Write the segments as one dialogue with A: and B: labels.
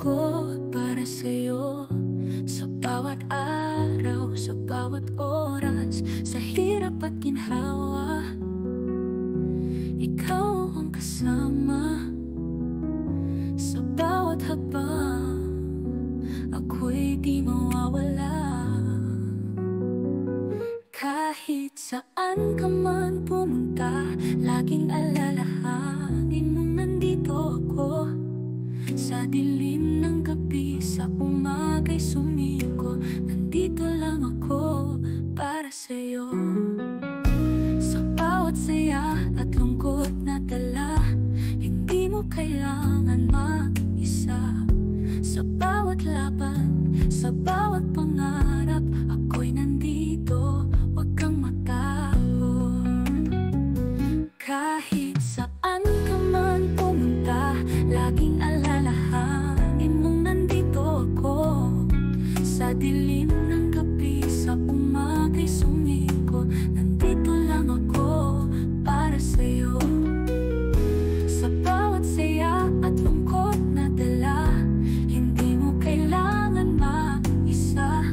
A: ako para sa'yo. Sa bawat araw, sa bawat oras, sa hirap at ginhawa, ikaw ang kasama. Sa bawat habang ako'y di mawawala. Kahit saan ka man pumunta, laging alalahanin mong nandito ako. Sa dilim ng gabi, sa umaga'y sumiko, nandito lang ako para sa'yo. Sa bawat saya at lungkot na dala, hindi mo kailangan mag-isa. Sa bawat laban, sa bawat pangarap, ako'y nandito, huwag kang matakot. Kahit saan ka man pumunta, laging alalahanin mong nandito ako. Sa dilim ng gabi, sa umaga'y sumiko, nandito lang ako para sa'yo. Sa bawat saya at lungkot na dala, hindi mo kailangan mag-isa.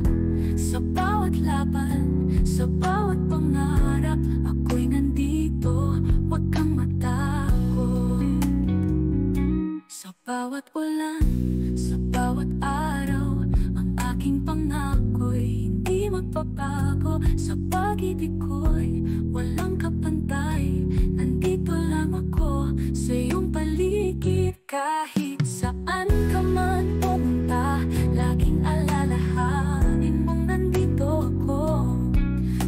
A: Sa bawat laban, sa bawat pangarap, ako'y nandito, huwag kang matakot. Sa bawat ulan, sa bawat araw, ang aking pangako'y hindi magbabago. Sa pag-ibig ko'y walang kapantay, nandito lang ako sa iyong paligid. Kahit saan ka man pumunta, laging alalahanin mong nandito ako.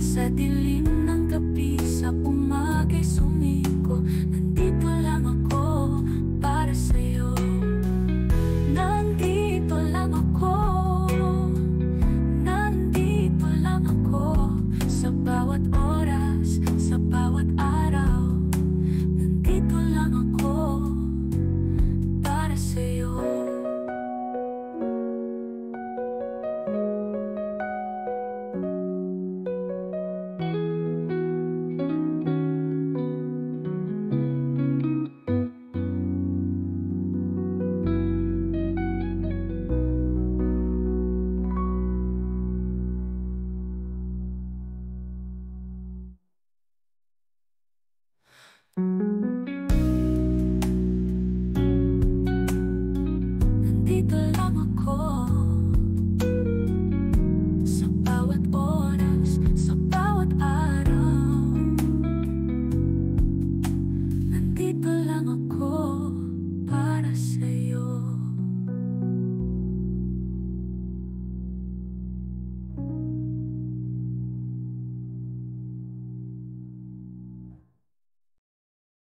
A: Sa dilim ng gabi, sa umaga'y sumiko, nandito lang ako para sa'yo. Nandito lang ako, nandito lang ako. Sa bawat oras, sa bawat araw, nandito lang ako para sa'yo. Nandito lang ako.